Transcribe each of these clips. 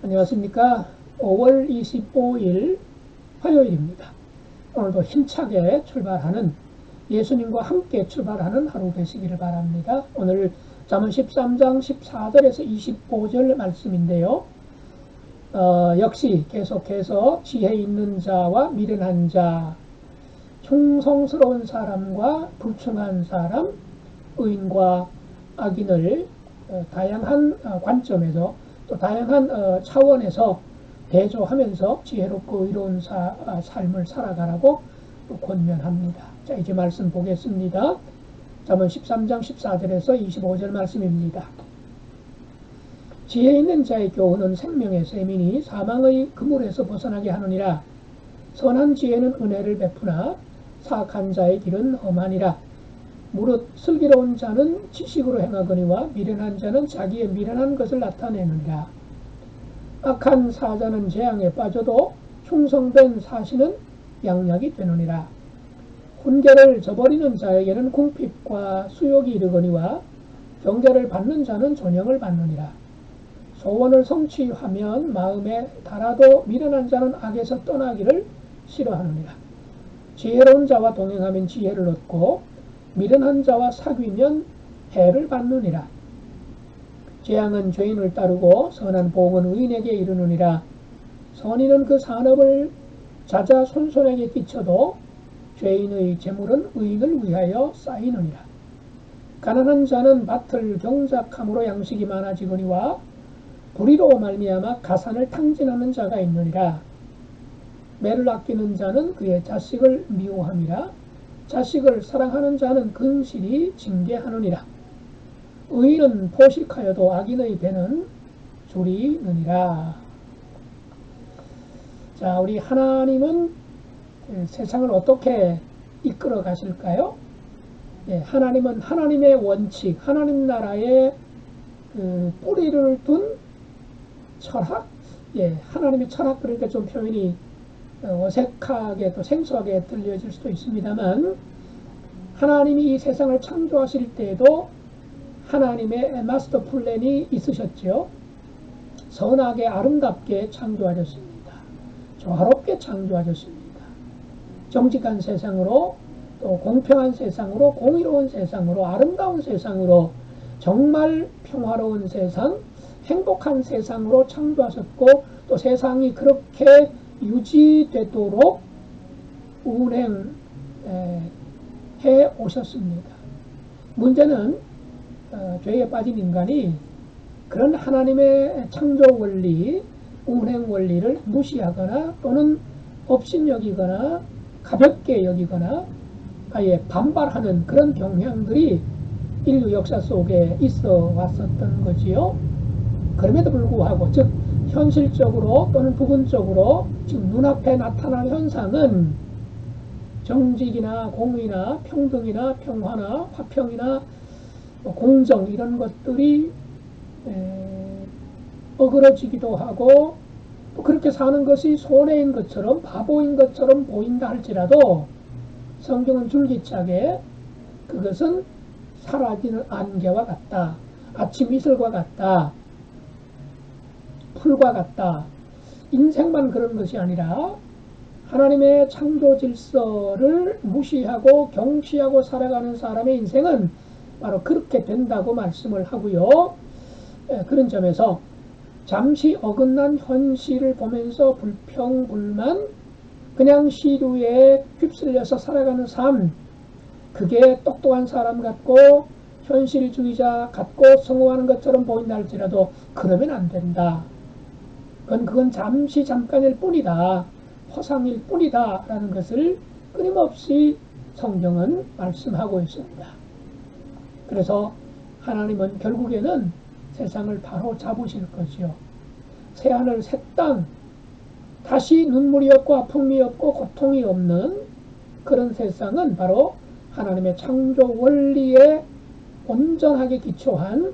안녕하십니까. 5월 25일 화요일입니다. 오늘도 힘차게 출발하는, 예수님과 함께 출발하는 하루 되시기를 바랍니다. 오늘 잠언 13장 14절에서 25절 말씀인데요. 역시 계속해서 지혜 있는 자와 미련한 자, 충성스러운 사람과 불충한 사람, 의인과 악인을 다양한 관점에서 또 다양한 차원에서 대조하면서 지혜롭고 의로운 삶을 살아가라고 권면합니다. 자, 이제 말씀 보겠습니다. 잠언 13장 14절에서 25절 말씀입니다. 지혜 있는 자의 교훈은 생명의 샘이니 사망의 그물에서 벗어나게 하느니라. 선한 지혜는 은혜를 베푸나 사악한 자의 길은 험하니라. 무릇 슬기로운 자는 지식으로 행하거니와 미련한 자는 자기의 미련한 것을 나타내느니라. 악한 사자는 재앙에 빠져도 충성된 사신은 양약이 되느니라. 훈계를 저버리는 자에게는 궁핍과 수욕이 이르거니와 경계를 받는 자는 존영을 받느니라. 소원을 성취하면 마음에 달아도 미련한 자는 악에서 떠나기를 싫어하느니라. 지혜로운 자와 동행하면 지혜를 얻고 미련한 자와 사귀면 해를 받느니라. 재앙은 죄인을 따르고 선한 복은 의인에게 이르느니라. 선인은 그 산업을 자자손손에게 끼쳐도 죄인의 재물은 의인을 위하여 쌓이느니라. 가난한 자는 밭을 경작함으로 양식이 많아지거니와 불의로 말미암아 가산을 탕진하는 자가 있느니라. 매를 아끼는 자는 그의 자식을 미워함이라. 자식을 사랑하는 자는 근실이 징계하느니라. 의인은 포식하여도 악인의 배는 줄이느니라. 자, 우리 하나님은 세상을 어떻게 이끌어 가실까요? 하나님은 하나님의 원칙, 하나님 나라의 뿌리를 둔 철학, 하나님의 철학, 그러니까 좀 표현이 어색하게 또 생소하게 들려질 수도 있습니다만, 하나님이 이 세상을 창조하실 때에도 하나님의 마스터 플랜이 있으셨죠. 선하게 아름답게 창조하셨습니다. 조화롭게 창조하셨습니다. 정직한 세상으로, 또 공평한 세상으로, 공의로운 세상으로, 아름다운 세상으로, 정말 평화로운 세상, 행복한 세상으로 창조하셨고, 또 세상이 그렇게 유지되도록 운행해 오셨습니다. 문제는 죄에 빠진 인간이 그런 하나님의 창조 원리, 운행 원리를 무시하거나 또는 업신여기거나 가볍게 여기거나 아예 반발하는 그런 경향들이 인류 역사 속에 있어 왔었던 거지요. 그럼에도 불구하고, 즉 현실적으로 또는 부분적으로 지금 눈앞에 나타난 현상은 정직이나 공의나 평등이나 평화나 화평이나 공정, 이런 것들이 어그러지기도 하고, 또 그렇게 사는 것이 손해인 것처럼, 바보인 것처럼 보인다 할지라도 성경은 줄기차게 그것은 사라지는 안개와 같다, 아침 이슬과 같다, 풀과 같다. 인생만 그런 것이 아니라 하나님의 창조 질서를 무시하고 경시하고 살아가는 사람의 인생은 바로 그렇게 된다고 말씀을 하고요. 그런 점에서 잠시 어긋난 현실을 보면서 불평불만, 그냥 시류에 휩쓸려서 살아가는 삶, 그게 똑똑한 사람 같고 현실주의자 같고 성공하는 것처럼 보인다 할지라도 그러면 안 된다. 그건 잠시 잠깐일 뿐이다, 허상일 뿐이다 라는 것을 끊임없이 성경은 말씀하고 있습니다. 그래서 하나님은 결국에는 세상을 바로 잡으실 것이요, 새하늘 새 땅, 다시 눈물이 없고 아픔이 없고 고통이 없는 그런 세상은 바로 하나님의 창조 원리에 온전하게 기초한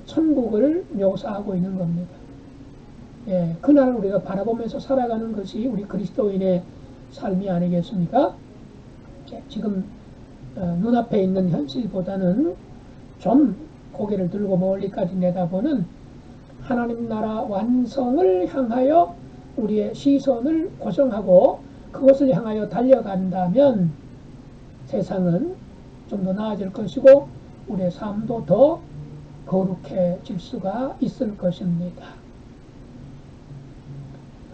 천국을 묘사하고 있는 겁니다. 그날을 우리가 바라보면서 살아가는 것이 우리 그리스도인의 삶이 아니겠습니까? 지금 눈앞에 있는 현실보다는 좀 고개를 들고 멀리까지 내다보는 하나님 나라 완성을 향하여 우리의 시선을 고정하고 그것을 향하여 달려간다면 세상은 좀 더 나아질 것이고 우리의 삶도 더 거룩해질 수가 있을 것입니다.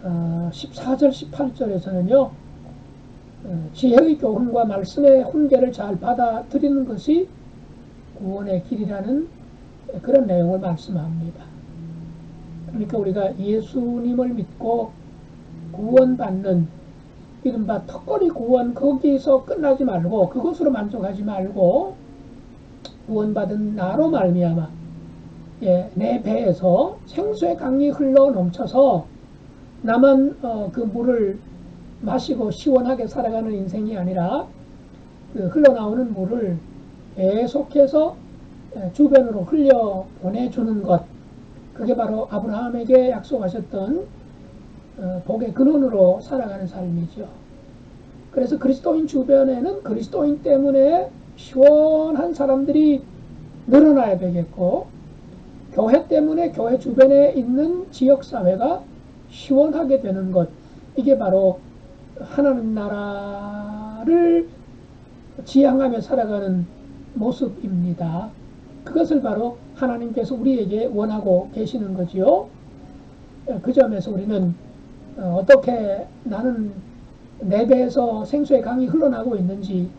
14절 18절에서는요 지혜의 교훈과 말씀의 훈계를 잘 받아들이는 것이 구원의 길이라는 그런 내용을 말씀합니다. 그러니까 우리가 예수님을 믿고 구원받는 이른바 턱걸이 구원 거기서 끝나지 말고 그것으로 만족하지 말고 구원받은 나로 말미암아 내 배에서 생수의 강이 흘러 넘쳐서 나만 그 물을 마시고 시원하게 살아가는 인생이 아니라 그 흘러나오는 물을 계속해서 주변으로 흘려 보내주는 것 그게 바로 아브라함에게 약속하셨던 복의 근원으로 살아가는 삶이죠. 그래서 그리스도인 주변에는 그리스도인 때문에 시원한 사람들이 늘어나야 되겠고 교회 때문에 교회 주변에 있는 지역사회가 시원하게 되는 것 이게 바로 하나님 나라를 지향하며 살아가는 모습입니다. 그것을 바로 하나님께서 우리에게 원하고 계시는 거지요. 그 점에서 우리는 어떻게 나는 내 배에서 생수의 강이 흘러나고 있는지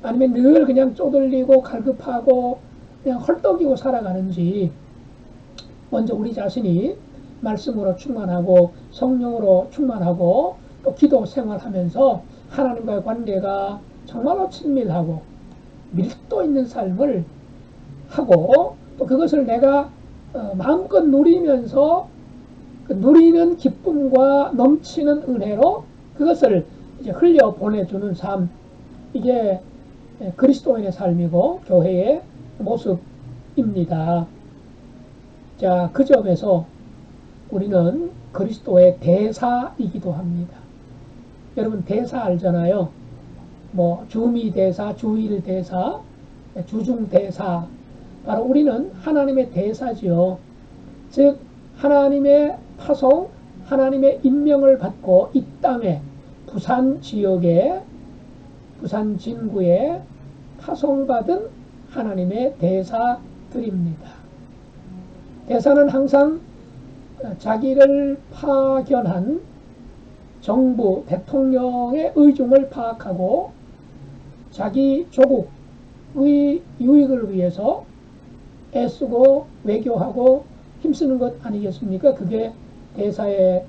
아니면 늘 그냥 쪼들리고 갈급하고 그냥 헐떡이고 살아가는지 먼저 우리 자신이 말씀으로 충만하고 성령으로 충만하고 또 기도 생활하면서 하나님과의 관계가 정말로 친밀하고 밀도 있는 삶을 하고 또 그것을 내가 마음껏 누리면서 그 누리는 기쁨과 넘치는 은혜로 그것을 이제 흘려 보내주는 삶 이게 그리스도인의 삶이고 교회의 모습입니다. 자, 그 점에서 우리는 그리스도의 대사이기도 합니다. 여러분 대사 알잖아요. 뭐 주미 대사, 주일 대사, 주중 대사 바로 우리는 하나님의 대사지요. 즉 하나님의 파송, 하나님의 임명을 받고 이 땅에 부산 지역에 부산 진구에 파송받은 하나님의 대사들입니다. 대사는 항상 자기를 파견한 정부, 대통령의 의중을 파악하고 자기 조국의 유익을 위해서 애쓰고 외교하고 힘쓰는 것 아니겠습니까? 그게 대사의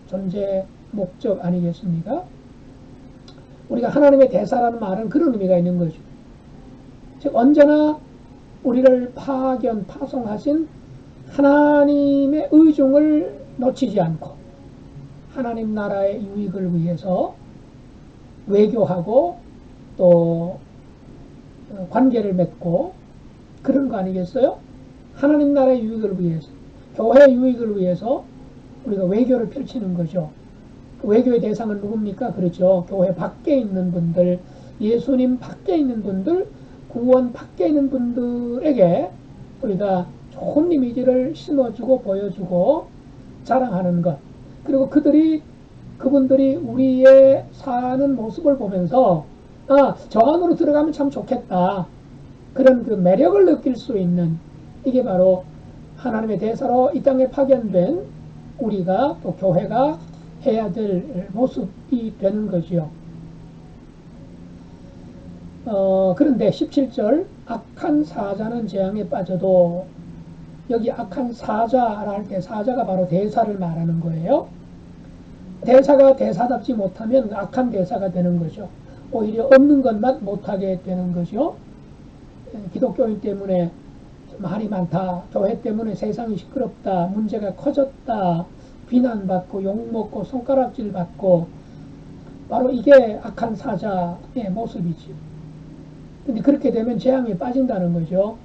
존재 목적 아니겠습니까? 우리가 하나님의 대사라는 말은 그런 의미가 있는 거죠. 즉 언제나 우리를 파송하신 하나님의 의중을 놓치지 않고 하나님 나라의 유익을 위해서 외교하고 또 관계를 맺고 그런 거 아니겠어요? 하나님 나라의 유익을 위해서 교회의 유익을 위해서 우리가 외교를 펼치는 거죠. 외교의 대상은 누굽니까? 그렇죠. 교회 밖에 있는 분들, 예수님 밖에 있는 분들, 구원 밖에 있는 분들에게 우리가 좋은 이미지를 심어주고 보여주고 자랑하는 것. 그리고 그분들이 우리의 사는 모습을 보면서 저 안으로 들어가면 참 좋겠다. 그런 그 매력을 느낄 수 있는 이게 바로 하나님의 대사로 이 땅에 파견된 우리가 또 교회가 해야 될 모습이 되는 거지요. 그런데 17절 악한 사자는 재앙에 빠져도 여기 악한 사자라 할 때 사자가 바로 대사를 말하는 거예요. 대사가 대사답지 못하면 악한 대사가 되는 거죠. 오히려 없는 것만 못하게 되는 거죠. 기독교인 때문에 말이 많다. 교회 때문에 세상이 시끄럽다. 문제가 커졌다. 비난받고 욕먹고 손가락질 받고 바로 이게 악한 사자의 모습이지. 근데 그렇게 되면 재앙에 빠진다는 거죠.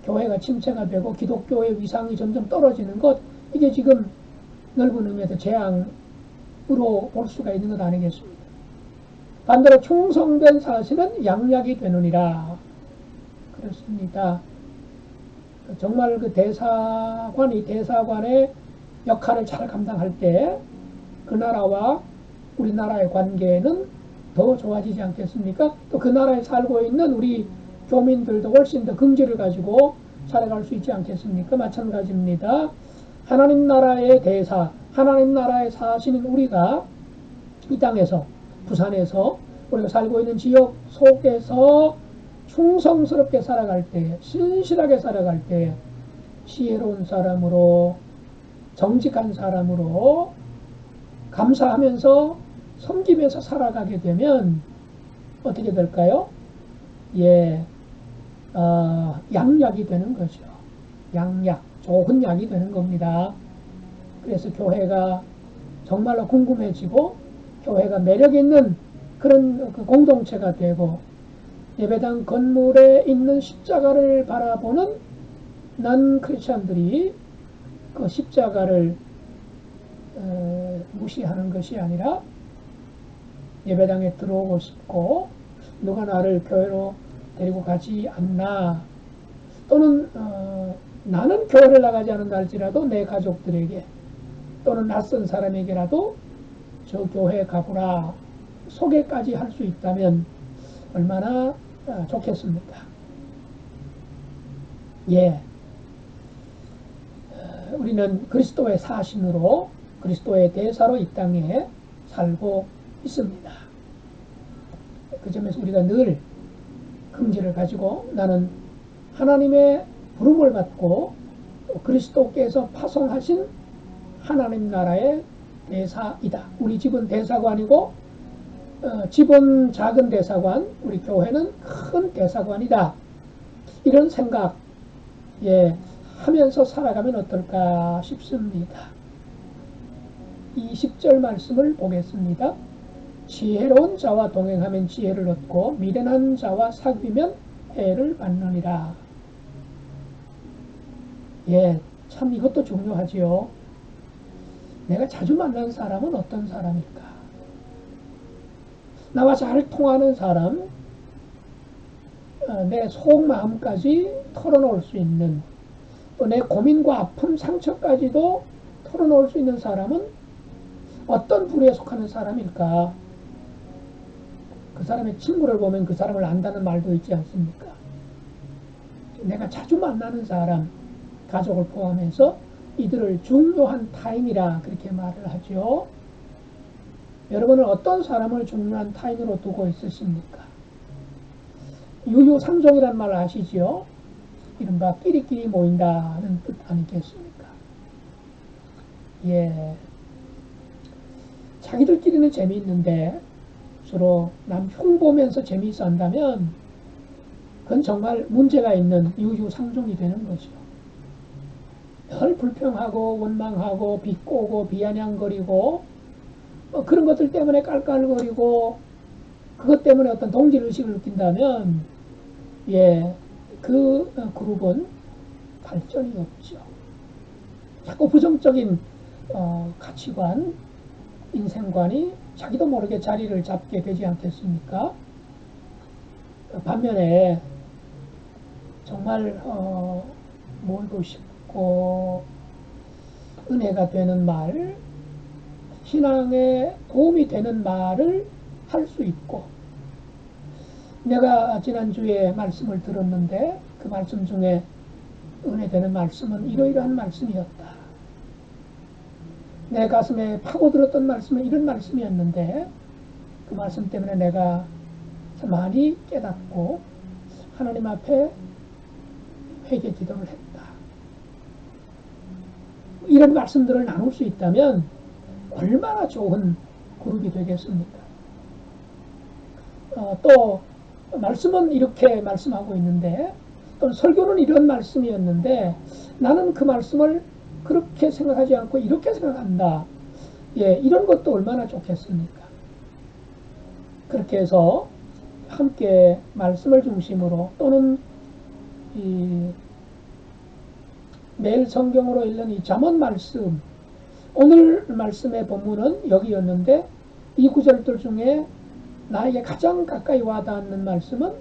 교회가 침체가 되고 기독교의 위상이 점점 떨어지는 것 이게 지금 넓은 의미에서 재앙으로 볼 수가 있는 것 아니겠습니까? 반대로 충성된 사실은 양약이 되느니라. 그렇습니다. 정말 그 대사관의 역할을 잘 감당할 때 그 나라와 우리나라의 관계는 더 좋아지지 않겠습니까? 또 그 나라에 살고 있는 우리 교민들도 훨씬 더 긍지를 가지고 살아갈 수 있지 않겠습니까? 마찬가지입니다. 하나님 나라의 대사, 하나님 나라에 사시는 우리가 이 땅에서, 부산에서 우리가 살고 있는 지역 속에서 충성스럽게 살아갈 때, 신실하게 살아갈 때 지혜로운 사람으로, 정직한 사람으로 감사하면서 섬기면서 살아가게 되면 어떻게 될까요? 예, 양약이 되는 거죠. 양약, 좋은 약이 되는 겁니다. 그래서 교회가 정말로 궁금해지고 교회가 매력 있는 그런 그 공동체가 되고 예배당 건물에 있는 십자가를 바라보는 난 크리스천들이 그 십자가를 무시하는 것이 아니라 예배당에 들어오고 싶고 누가 나를 교회로 데리고 가지 않나 또는 나는 교회를 나가지 않는다 할지라도 내 가족들에게 또는 낯선 사람에게라도 저 교회에 가보라 소개까지 할 수 있다면 얼마나 좋겠습니까? 예, 우리는 그리스도의 사신으로 그리스도의 대사로 이 땅에 살고 있습니다. 그 점에서 우리가 늘 긍지를 가지고 나는 하나님의 부름을 받고 그리스도께서 파송하신 하나님 나라의 대사이다. 우리 집은 대사관이고 집은 작은 대사관, 우리 교회는 큰 대사관이다. 이런 생각 하면서 살아가면 어떨까 싶습니다. 이 10절 말씀을 보겠습니다. 지혜로운 자와 동행하면 지혜를 얻고 미련한 자와 사귀면 해를 받느니라. 참 이것도 중요하지요. 내가 자주 만나는 사람은 어떤 사람일까? 나와 잘 통하는 사람, 내 속마음까지 털어놓을 수 있는, 또 내 고민과 아픔, 상처까지도 털어놓을 수 있는 사람은 어떤 부류에 속하는 사람일까? 그 사람의 친구를 보면 그 사람을 안다는 말도 있지 않습니까? 내가 자주 만나는 사람, 가족을 포함해서 이들을 중요한 타인이라 그렇게 말을 하죠. 여러분은 어떤 사람을 중요한 타인으로 두고 있으십니까? 유유상종이란 말 아시죠? 이른바 끼리끼리 모인다는 뜻 아니겠습니까? 자기들끼리는 재미있는데 서로 남 흉보면서 재미있어 한다면 그건 정말 문제가 있는 유유상종이 되는 거죠. 늘 불평하고 원망하고 비꼬고 비아냥거리고 그런 것들 때문에 깔깔거리고 그것 때문에 어떤 동질의식을 느낀다면 그 그룹은 발전이 없죠. 자꾸 부정적인 가치관, 인생관이 자기도 모르게 자리를 잡게 되지 않겠습니까? 반면에 정말 모이고 싶고 은혜가 되는 말, 신앙에 도움이 되는 말을 할 수 있고 내가 지난주에 말씀을 들었는데 그 말씀 중에 은혜되는 말씀은 이러이러한 말씀이었다. 내 가슴에 파고들었던 말씀은 이런 말씀이었는데 그 말씀 때문에 내가 많이 깨닫고 하나님 앞에 회개 기도를 했다. 이런 말씀들을 나눌 수 있다면 얼마나 좋은 그룹이 되겠습니까? 또 말씀은 이렇게 말씀하고 있는데 또 설교는 이런 말씀이었는데 나는 그 말씀을 그렇게 생각하지 않고 이렇게 생각한다. 이런 것도 얼마나 좋겠습니까? 그렇게 해서 함께 말씀을 중심으로 또는 매일 성경으로 읽는 이 잠언 말씀, 오늘 말씀의 본문은 여기였는데 이 구절들 중에 나에게 가장 가까이 와닿는 말씀은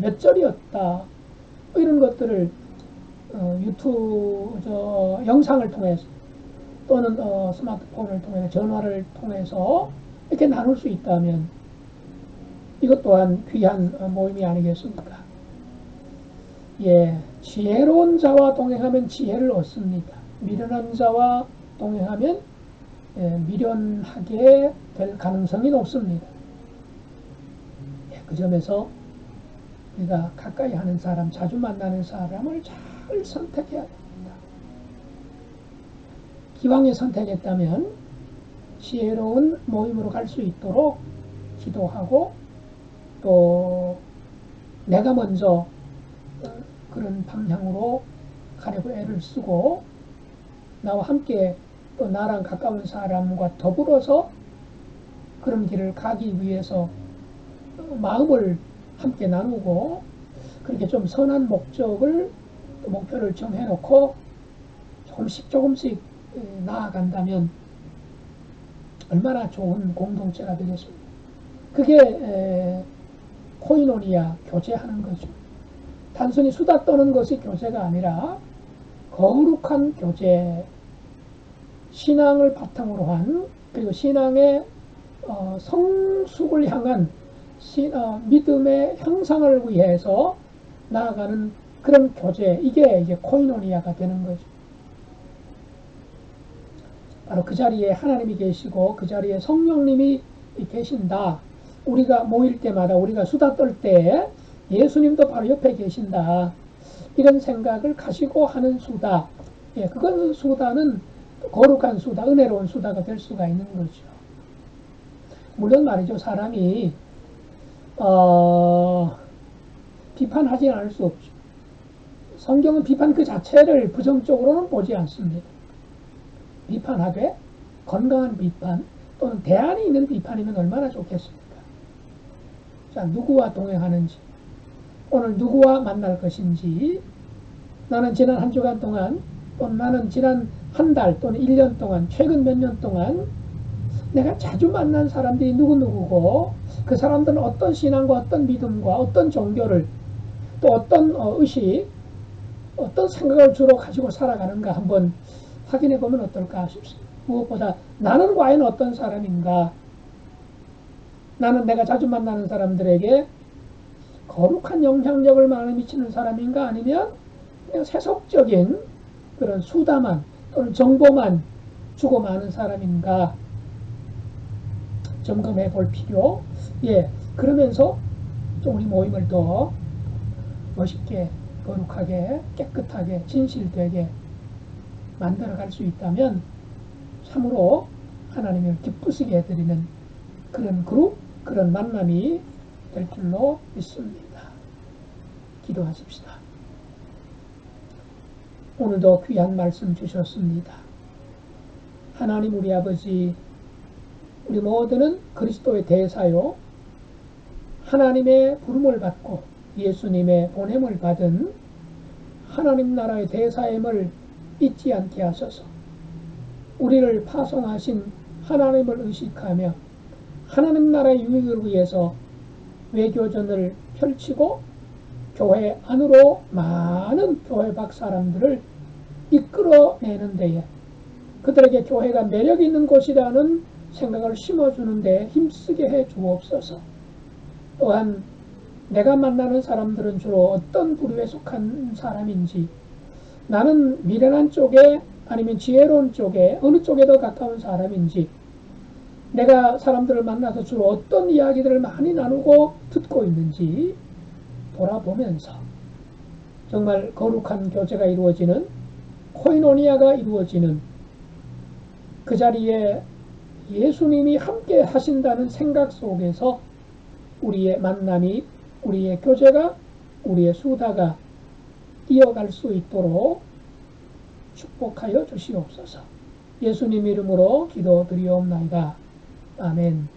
몇 절이었다. 이런 것들을 유튜브 영상을 통해서 또는 스마트폰을 통해서 전화를 통해서 이렇게 나눌 수 있다면 이것 또한 귀한 모임이 아니겠습니까? 예, 지혜로운 자와 동행하면 지혜를 얻습니다. 미련한 자와 동행하면 미련하게 될 가능성이 높습니다. 예, 그 점에서 우리가 가까이 하는 사람, 자주 만나는 사람을 잘 선택해야 됩니다. 기왕에 선택했다면 지혜로운 모임으로 갈 수 있도록 기도하고 또 내가 먼저 그런 방향으로 가려고 애를 쓰고 나와 함께 또 나랑 가까운 사람과 더불어서 그런 길을 가기 위해서 마음을 함께 나누고 그렇게 좀 선한 목표를 정해놓고 조금씩 나아간다면 얼마나 좋은 공동체가 되겠습니까? 그게 코이노니아, 교제하는 거죠. 단순히 수다 떠는 것이 교제가 아니라 거룩한 교제, 신앙을 바탕으로 한 그리고 신앙의 성숙을 향한 믿음의 형상을 위해서 나아가는 그런 교제, 이게 이제 코이노니아가 되는 거죠. 바로 그 자리에 하나님이 계시고 그 자리에 성령님이 계신다. 우리가 모일 때마다 우리가 수다 떨 때 예수님도 바로 옆에 계신다. 이런 생각을 가지고 하는 수다. 예, 그건 수다는 거룩한 수다, 은혜로운 수다가 될 수가 있는 거죠. 물론 말이죠. 사람이 비판하지 않을 수 없죠. 성경은 비판 그 자체를 부정적으로는 보지 않습니다. 비판하되 건강한 비판 또는 대안이 있는 비판이면 얼마나 좋겠습니까? 자, 누구와 동행하는지, 오늘 누구와 만날 것인지, 나는 지난 한 주간 동안 또는 나는 지난 한 달 또는 1년 동안 최근 몇 년 동안 내가 자주 만난 사람들이 누구누구고 그 사람들은 어떤 신앙과 어떤 믿음과 어떤 종교를 또 어떤 의식, 어떤 생각을 주로 가지고 살아가는가 한번 확인해 보면 어떨까 싶습니다. 무엇보다 나는 과연 어떤 사람인가? 나는 내가 자주 만나는 사람들에게 거룩한 영향력을 많이 미치는 사람인가? 아니면 그냥 세속적인 그런 수다만 또는 정보만 주고마는 사람인가? 점검해 볼 필요. 예, 그러면서 좀 우리 모임을 더 멋있게, 거룩하게, 깨끗하게, 진실되게 만들어갈 수 있다면 참으로 하나님을 기쁘시게 해드리는 그런 그룹, 그런 만남이 될 줄로 믿습니다. 기도하십시다. 오늘도 귀한 말씀 주셨습니다. 하나님 우리 아버지, 우리 모두는 그리스도의 대사요, 하나님의 부름을 받고 예수님의 보냄을 받은 하나님 나라의 대사임을 잊지 않게 하소서. 우리를 파송하신 하나님을 의식하며 하나님 나라의 유익을 위해서 외교전을 펼치고 교회 안으로 많은 교회 밖 사람들을 이끌어내는 데에 그들에게 교회가 매력 있는 곳이라는 생각을 심어주는 데 힘쓰게 해 주옵소서. 또한 내가 만나는 사람들은 주로 어떤 부류에 속한 사람인지, 나는 미련한 쪽에 아니면 지혜로운 쪽에 어느 쪽에 더 가까운 사람인지, 내가 사람들을 만나서 주로 어떤 이야기들을 많이 나누고 듣고 있는지 돌아보면서 정말 거룩한 교제가 이루어지는, 코이노니아가 이루어지는 그 자리에 예수님이 함께 하신다는 생각 속에서 우리의 만남이, 우리의 교제가, 우리의 수다가 이어갈 수 있도록 축복하여 주시옵소서. 예수님 이름으로 기도드리옵나이다. 아멘.